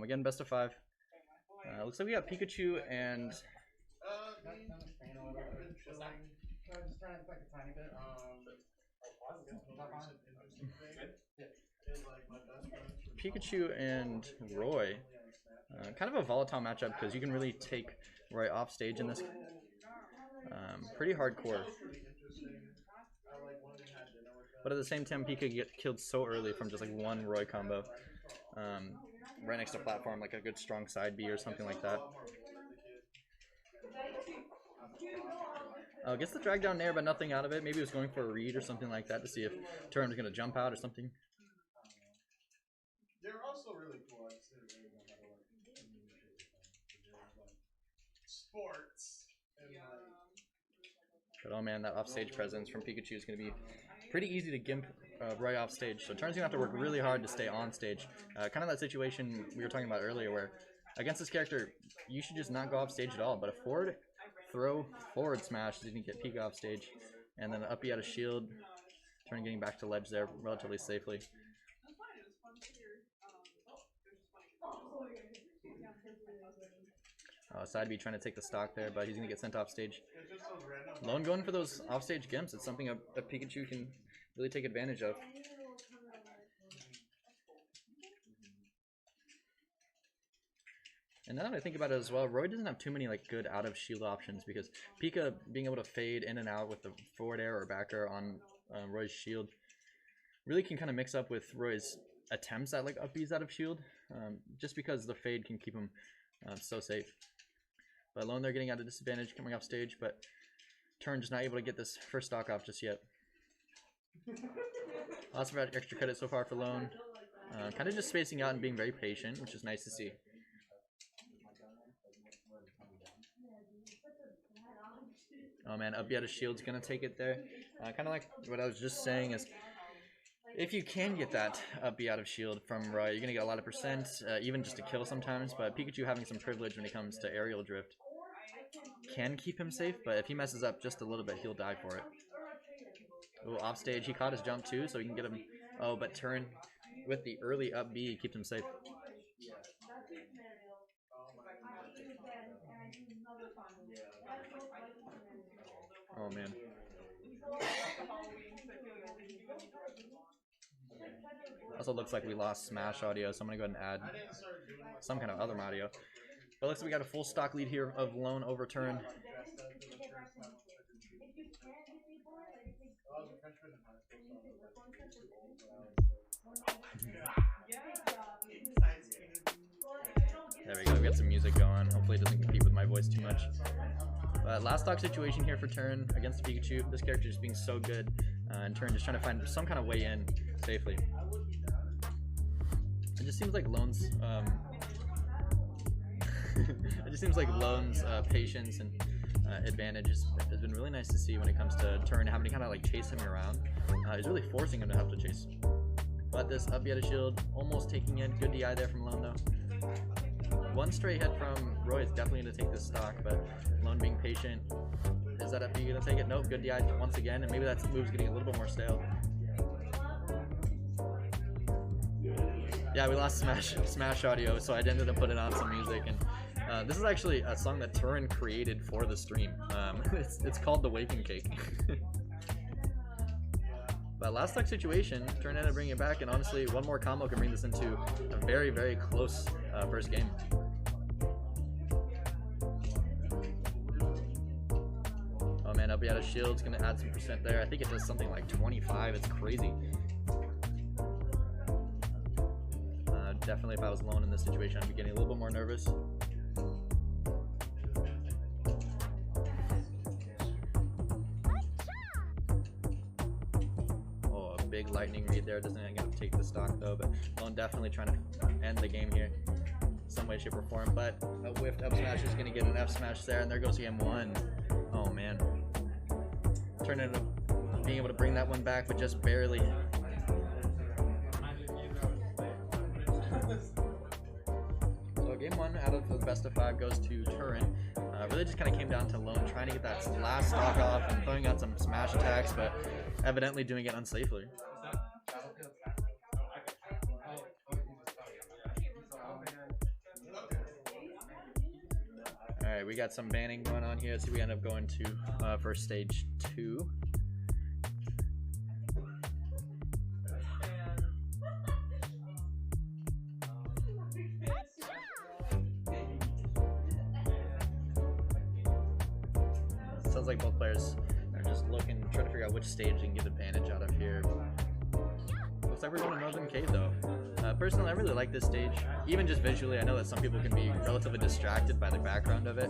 Again, best of 5. Looks like we got Pikachu and Roy. Kind of a volatile matchup because you can really take Roy off stage in this. Pretty hardcore. But at the same time, Pika get killed so early from just like one Roy combo. Right next to platform, like a good strong side B or something like that. Gets the drag down there, but nothing out of it. Maybe he was going for a read or something like that to see if Turrin was going to jump out or something. They're also really cool. Sports. But oh man, that offstage presence from Pikachu is going to be pretty easy to gimp right off stage. So Turrin's going to have to work really hard to stay on stage. Kind of that situation we were talking about earlier where against this character, you should just not go off stage at all. But a forward throw, forward smash, you can get Pika off stage. And then up B out of shield. Turrin getting back to ledge there relatively safely. Side B trying to take the stock there, but he's going to get sent off stage. l0ne going for those offstage gimps. It's something a Pikachu can really take advantage of. And now that I think about it as well, Roy doesn't have too many like good out of shield options because Pika being able to fade in and out with the forward air or back air on Roy's shield really can kind of mix up with Roy's attempts at like up Bs out of shield, just because the fade can keep him so safe. But l0ne they're getting at a disadvantage coming off stage, but Turrin just not able to get this first stock off just yet. Lots of extra credit so far for l0ne. Kind of just spacing out and being very patient, which is nice to see. Oh man, up B out of shield's gonna take it there. Kind of like what I was just saying is, if you can get that up B out of shield from Roy, you're gonna get a lot of percent, even just to kill sometimes. But Pikachu having some privilege when it comes to aerial drift can keep him safe, but if he messes up just a little bit, he'll die for it. Oh, off stage, he caught his jump too, so he can get him. Oh, but Turrin with the early up B keeps him safe. Oh man. Also looks like we lost Smash audio, so I'm gonna go ahead and add some kind of other audio. But looks like we got a full stock lead here of l0ne over Turrin. There we go, we got some music going. Hopefully it doesn't compete with my voice too much. But last stock situation here for Turrin against Pikachu. This character just being so good, and Turrin just trying to find some kind of way in safely. It just seems like l0ne's patience and advantage has been really nice to see when it comes to Turrin having to kind of like chase him around. He's really forcing him to have to chase. But this up B out of shield, almost taking it. Good DI there from l0ne though. One stray hit from Roy is definitely going to take this stock, but l0ne being patient. Is that up B going to take it? Nope, good DI once again, and maybe that move's getting a little bit more stale. Yeah, we lost Smash audio, so I ended up putting on some music, and this is actually a song that Turrin created for the stream. It's called The Waking Cake. But last stock situation, Turrin ended up bringing it back, and honestly, one more combo can bring this into a very, very close first game. Oh man, up B out of shield's gonna add some percent there. I think it does something like 25. It's crazy. Definitely, if I was l0ne in this situation, I'd be getting a little bit more nervous. Oh, a big lightning read there. Doesn't end up take the stock though, but l0ne definitely trying to end the game here, some way, shape, or form. But a whiffed up smash is going to get an F smash there, and there goes game 1. Oh man, Turrin ended up being able to bring that one back, but just barely. So game 1 out of the best of 5 goes to Turrin. Really just kind of came down to l0ne trying to get that last stock off and throwing out some smash attacks, but evidently doing it unsafely. Alright, we got some banning going on here. So we end up going to for stage 2. Sounds like both players are just looking, trying to figure out which stage they can get advantage out of here. Looks like we're going to Northern Cave though. Personally, I really like this stage. Even just visually, I know that some people can be relatively distracted by the background of it.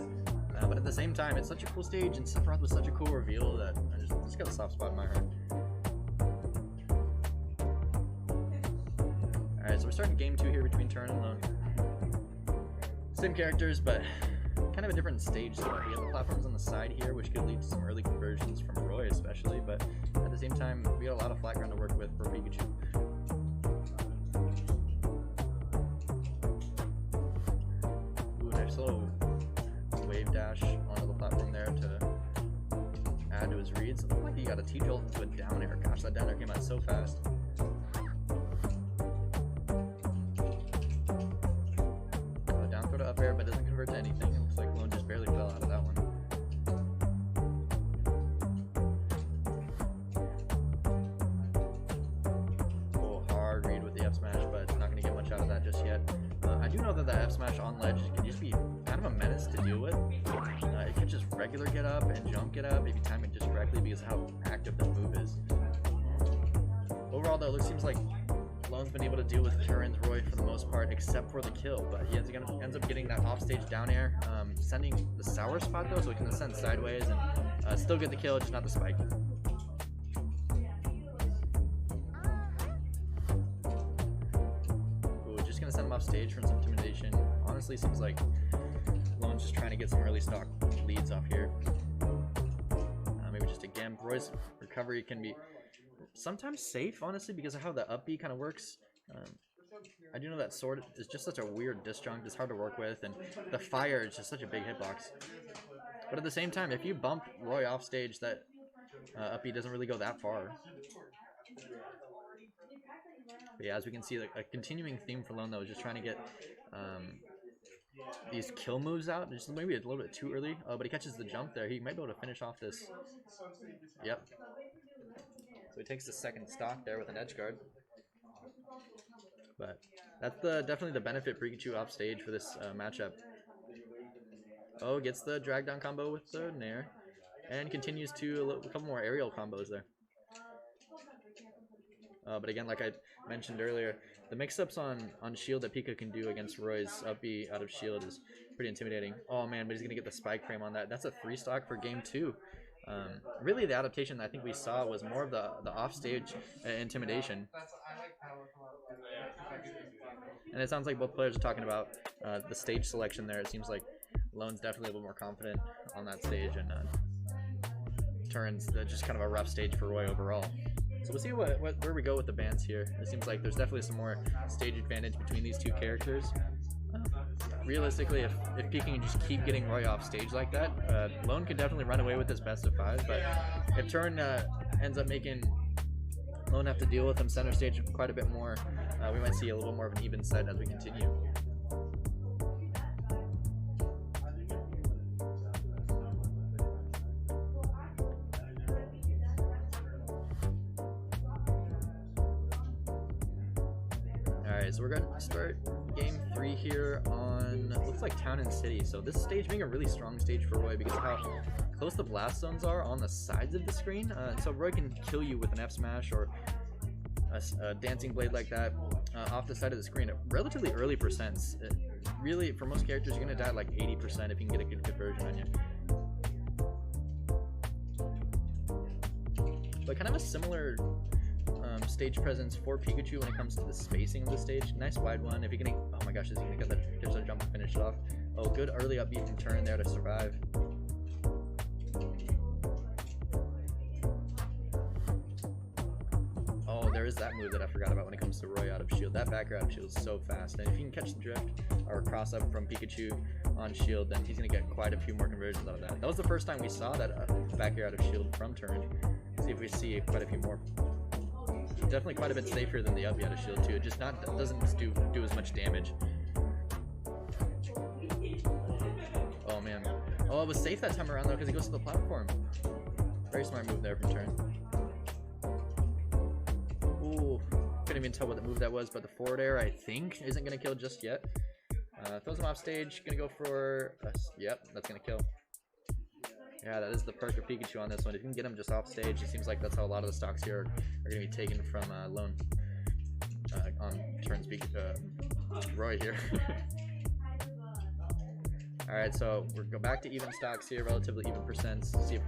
But at the same time, it's such a cool stage, and Sephiroth was such a cool reveal that I just got a soft spot in my heart. Alright, so we're starting game 2 here between Turrin and l0ne. Same characters, but kind of a different stage setup. We have the platforms on the side here, which could lead to some early conversions from Roy especially, but at the same time, we got a lot of flat ground to work with for Pikachu. Ooh, nice little wave dash onto the platform there to add to his reads. It looked like he got a T-jolt into a down air. Gosh, that down air came out so fast. Down throw to up air, but doesn't convert to anything. It looks like l0ne just barely fell out of that one. Oh, hard read with the F smash, but it's not going to get much out of that just yet. I do know that the F smash on ledge can just be kind of a menace to deal with. It can just regular get up and jump get up if you time it just correctly because of how active the move is. Overall though, it seems like l0ne's been able to deal with Turrin's Roy for the most part, except for the kill, but he ends up getting that offstage down air, sending the sour spot though, so he can ascend sideways and still get the kill, just not the spike. Ooh, just gonna send him off stage for some intimidation. Honestly, seems like l0ne's just trying to get some early stock leads off here. Maybe just a Gimp. Roy's recovery can be sometimes safe, honestly, because of how the up B kind of works. I do know that sword is just such a weird disjunct. It's hard to work with, and the fire is just such a big hitbox. But at the same time, if you bump Roy off stage, that up B doesn't really go that far. But yeah, as we can see, a continuing theme for l0ne though is just trying to get these kill moves out. Just maybe a little bit too early, but he catches the jump there. He might be able to finish off this. Yep. So he takes the second stock there with an edge guard. But that's definitely the benefit Pikachu off stage for this matchup. Oh, gets the drag down combo with the Nair, and continues to a couple more aerial combos there. But again, like I mentioned earlier, the mix-ups on shield that Pika can do against Roy's up B out of shield is pretty intimidating. Oh man, but he's gonna get the spike frame on that. That's a 3 stock for game 2. Really, the adaptation I think we saw was more of the offstage intimidation. And it sounds like both players are talking about the stage selection there. It seems like l0ne's definitely a little more confident on that stage, and Turrin's just kind of a rough stage for Roy overall. So we'll see where we go with the bans here. It seems like there's definitely some more stage advantage between these two characters. Realistically, if Pika can just keep getting Roy off stage like that, l0ne could definitely run away with this best of 5. But if Turrin ends up making l0ne have to deal with him center stage quite a bit more, we might see a little more of an even set as we continue. Alright, so we're going to start game 3 here on, looks like Town and City. So this stage being a really strong stage for Roy because of how close the blast zones are on the sides of the screen. So Roy can kill you with an F smash or a dancing blade like that off the side of the screen at relatively early percents. Really, for most characters, you're going to die at like 80% if you can get a good conversion on you. But kind of a similar stage presence for Pikachu when it comes to the spacing of the stage. Nice wide one. If you're getting, oh my gosh, is he gonna get that? There's a jump and finish it off. Oh, good early up B from Turrin there to survive. Oh, there is that move that I forgot about when it comes to Roy out of shield. That back air out of shield is so fast, and if you can catch the drift or cross up from Pikachu on shield, then he's gonna get quite a few more conversions out of that. That was the first time we saw that back air out of shield from Turrin. See if we see quite a few more. Definitely quite a bit safer than the up out of shield too. It just doesn't do as much damage. Oh man, Oh, it was safe that time around though because he goes to the platform. Very smart move there from Turrin. Ooh, couldn't even tell what the move that was, but the forward air I think isn't gonna kill just yet. Throws him off stage, gonna go for yep, that's gonna kill. Yeah, that is the perk of Pikachu on this one. If you can get him just off stage, it seems like that's how a lot of the stocks here are gonna be taken from l0ne on Turrin's Roy here. Alright, so we're going back to even stocks here, relatively even percents. See if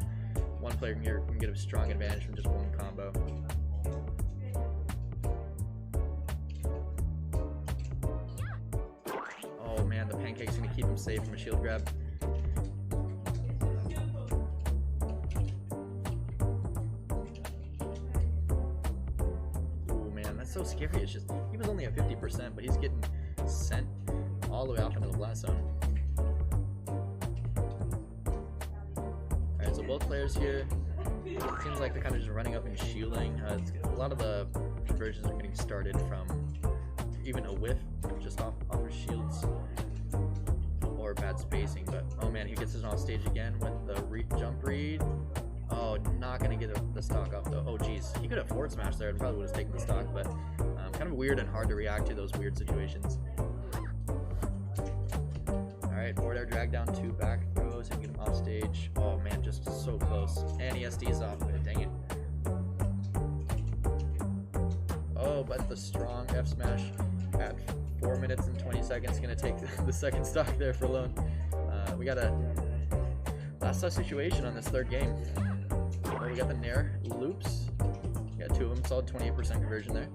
one player can get a strong advantage from just one combo. Oh man, the pancake's gonna keep him safe from a shield grab. Oh man, that's so scary. It's just, he was only at 50%, but he's getting sent all the way off into the blast zone. Alright, so both players here, it seems like they're kind of just running up and shielding. A lot of the conversions are getting started from even a whiff just off his shields or bad spacing. But oh man, he gets his off stage again with the jump read. Oh, not gonna get the stock off though. Oh geez, he could have forward smashed there and probably would have taken the stock, but kind of weird and hard to react to those weird situations. Alright, forward air drag down 2 back throws and get him off stage. Oh man, just so close. And he SD's off it, dang it. Oh, but the strong F smash at 4 minutes and 20 seconds gonna take the second stock there for l0ne. We got a last situation on this third game. Oh, we got the Nair loops. We got 2 of them, solid 28% conversion there.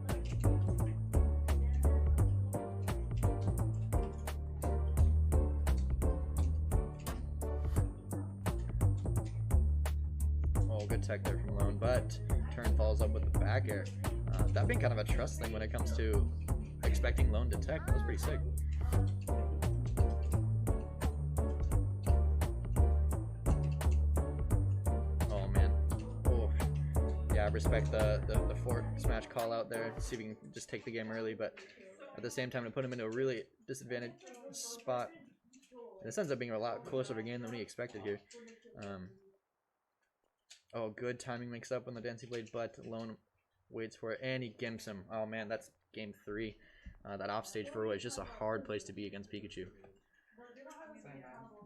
Oh, good tech there from l0ne, but Turrin follows up with the back air. That being kind of a trust thing when it comes to expecting l0ne to tech. That was pretty sick. Oh man. Oh yeah, I respect the forward smash call out there. See if we can just take the game early, but at the same time to put him into a really disadvantaged spot. And this ends up being a lot closer of a game than we expected here. Oh, good timing mix up on the dancing blade, but l0ne waits for it and he gimps him. Oh man, that's game 3. That offstage for Roy is just a hard place to be against Pikachu.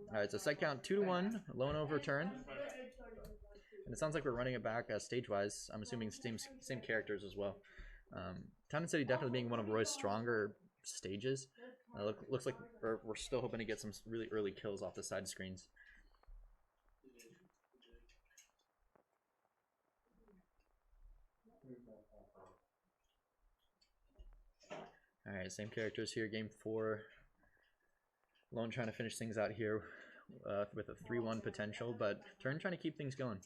Alright, so set count 2-1, l0ne over Turrin. And it sounds like we're running it back stage-wise. I'm assuming same characters as well. Town and City definitely being one of Roy's stronger stages. Looks like we're still hoping to get some really early kills off the side screens. Alright, same characters here, game 4. l0ne trying to finish things out here with a 3-1 potential, but Turrin trying to keep things going.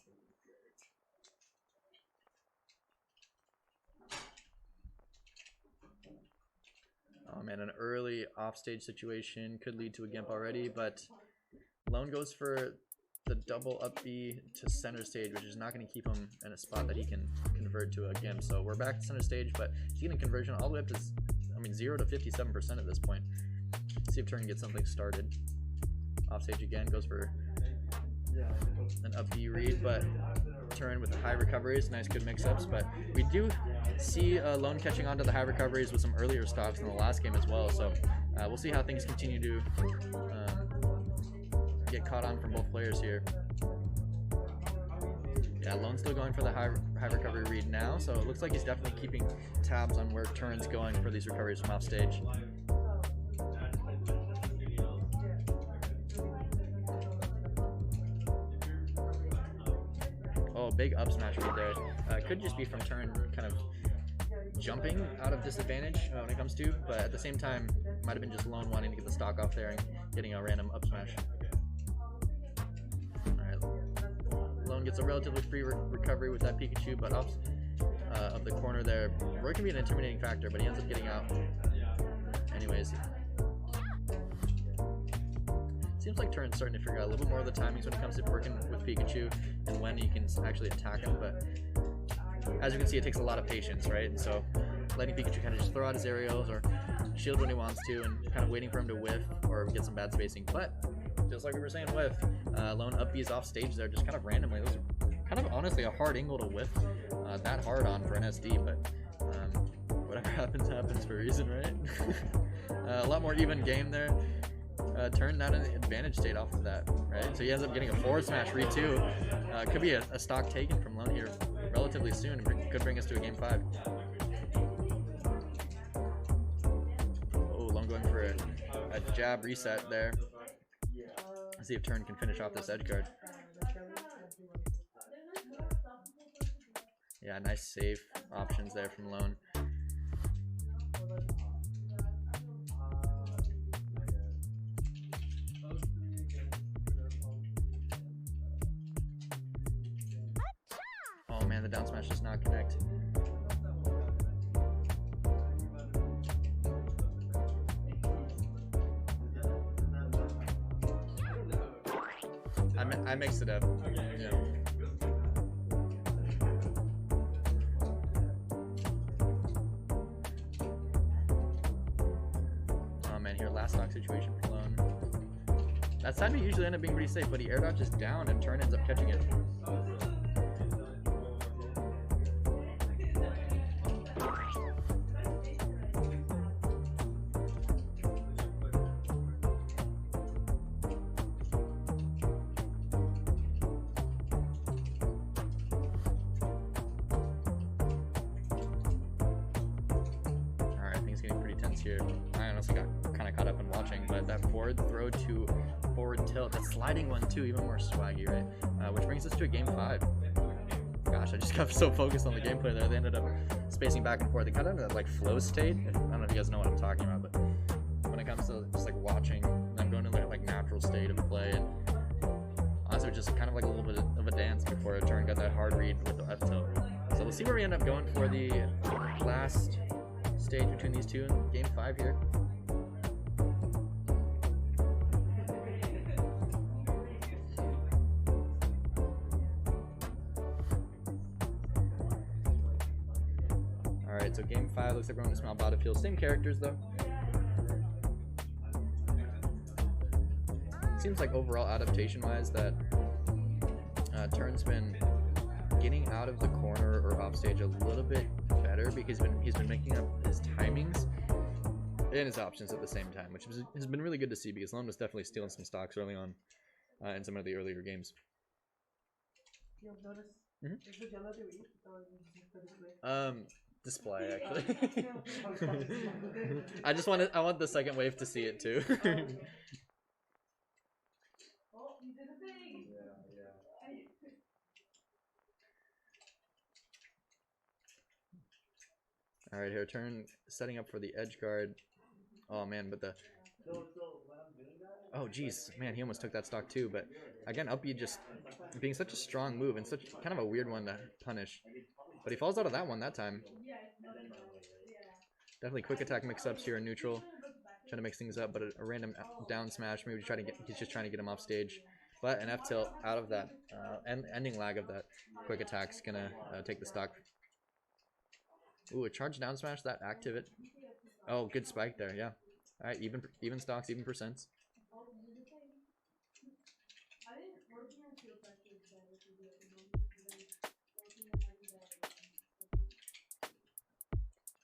Oh man, an early offstage situation could lead to a gimp already, but l0ne goes for the double up B to center stage, which is not going to keep him in a spot that he can convert to a gimp. So we're back to center stage, but he's getting conversion all the way up to 0 to 57% at this point. Let's see if Turrin gets something started. Offstage again, goes for an up B read, but Turrin with the high recoveries, nice good mix-ups. But we do see l0ne catching on to the high recoveries with some earlier stocks in the last game as well. So we'll see how things continue to get caught on from both players here. Yeah, l0ne's still going for the high recovery read now, so it looks like he's definitely keeping tabs on where Turrin's going for these recoveries from off stage. Oh, big up smash read there. Could just be from Turrin kind of jumping out of disadvantage when it comes to, but at the same time, might have been just l0ne wanting to get the stock off there and getting a random up smash. l0ne gets a relatively free recovery with that Pikachu, but off of the corner there, Roy can be an intimidating factor, but he ends up getting out. Anyways, seems like Turrin's starting to figure out a little bit more of the timings when it comes to working with Pikachu and when he can actually attack him, but as you can see, it takes a lot of patience, right? And so letting Pikachu kind of just throw out his aerials or shield when he wants to and kind of waiting for him to whiff or get some bad spacing. But just like we were saying with l0ne up B's off stage there, just kind of randomly. It was kind of honestly a hard angle to whiff that hard on for an SD, but whatever happens, happens for a reason, right? A lot more even game there. Turn not an advantage state off of that, right? So he ends up getting a forward smash read too. Could be a stock taken from l0ne here relatively soon, and could bring us to a game 5. Oh, l0ne going for a jab reset there. Let's see if Turn can finish off this edge guard. Yeah, nice safe options there from l0ne. Oh man, the down smash does not connect. I mixed it up. Yeah. Oh man, here last stock situation for l0ne. That side we usually end up being pretty safe, but he air dodges down and Turn ends up catching it. Here. I honestly got kind of caught up in watching, but that forward throw to forward tilt, that sliding one too, even more swaggy, right? Which brings us to a game 5. Gosh, I just got so focused on the gameplay there. They ended up spacing back and forth. They got into that like flow state. I don't know if you guys know what I'm talking about, but when it comes to just like watching, I'm going to like natural state of play, and honestly, just kind of like a little bit of a dance before a Turn got that hard read with the F tilt. So we'll see where we end up going for the last stage between these two in game 5 here. Alright, so game 5 looks like we're on a small battlefield. Same characters though. Seems like overall adaptation wise that Turn's been getting out of the corner or off stage a little bit better, because he's been making up his timings and his options at the same time, which has been really good to see, because l0ne was definitely stealing some stocks early on in some of the earlier games. Display actually. I want the second wave to see it too. Alright, here, Turn setting up for the edge guard. Oh man, but the... Oh geez, man, he almost took that stock too, but again, up B just being such a strong move and such kind of a weird one to punish. But he falls out of that one that time. Definitely quick attack mix-ups here in neutral. Trying to mix things up, but a random down smash, maybe he's just trying to get him off stage. But an F tilt out of that, ending lag of that quick attack's gonna take the stock. Ooh, a charge down smash, that active it. Oh, good spike there, yeah. Alright, even stocks, even percents.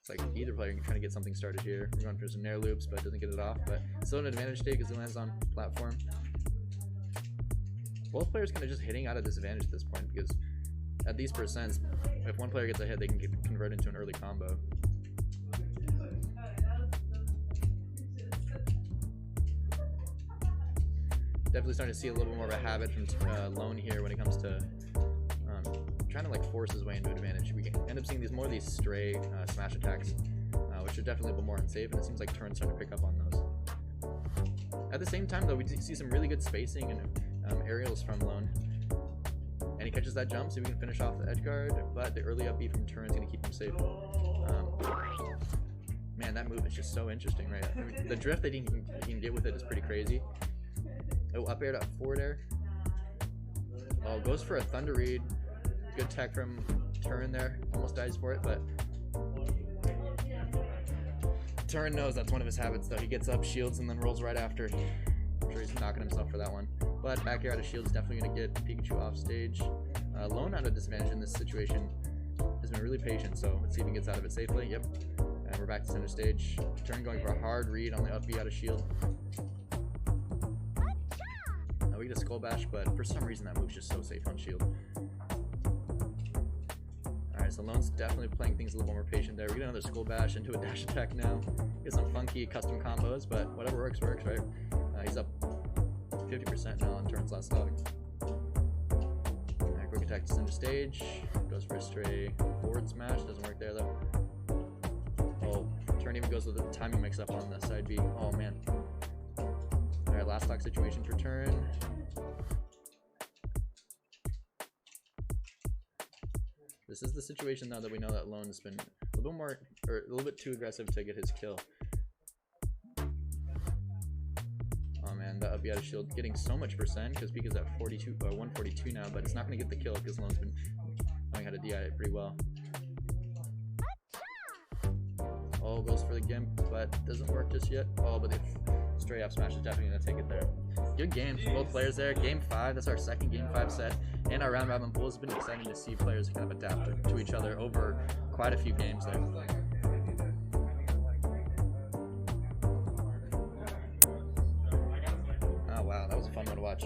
It's like either player trying to get something started here. We're going for some nair loops, but doesn't get it off. But still an advantage state because he lands on platform. Both players kind of just hitting out of disadvantage at this point, because at these percents, if one player gets a hit, they can get converted into an early combo. Definitely starting to see a little more of a habit from l0ne here when it comes to trying to like force his way into advantage. We can end up seeing more of these stray smash attacks, which are definitely a little more unsafe, and it seems like Turrin's starting to pick up on those. At the same time though, we see some really good spacing and aerials from l0ne. And he catches that jump, so we can finish off the edge guard, but the early up B from Turrin's going to keep him safe. Man, that move is just so interesting, right? I mean, the drift that he can get with it is pretty crazy. Oh, up air to forward air. Oh, goes for a thunder read. Good tech from Turrin there. Almost dies for it, but Turrin knows that's one of his habits, though. He gets up, shields, and then rolls right after. I'm sure he's knocking himself for that one. But back air out of shield is definitely going to get Pikachu off stage. l0ne out of disadvantage in this situation has been really patient, so let's see if he gets out of it safely. Yep. And we're back to center stage. Turn going for a hard read on the up B out of shield. We get a Skull Bash, but for some reason that move's just so safe on shield. Alright, so l0ne's definitely playing things a little more patient there. We get another Skull Bash into a dash attack now. Get some funky custom combos, but whatever works, works, right? He's up 50% now on Turrin's last stock. Alright, quick attack to center stage. Goes for a stray forward smash. Doesn't work there though. Oh, Turrin even goes with a timing mix up on the side B. Oh man. Alright, last stock situation for Turrin. This is the situation now that we know that l0ne's been a little more, or a little bit too aggressive to get his kill. Oh man, that up B out of shield getting so much percent because Pika's at 142 now, but it's not going to get the kill because l0ne's been knowing how to DI it pretty well. Oh, goes for the Gimp, but doesn't work just yet. Oh, but the stray up smash is definitely going to take it there. Good games for both players there. Game 5, that's our second Game 5 set. And our round robin pool has been exciting to see players kind of adapt to each other over quite a few games there.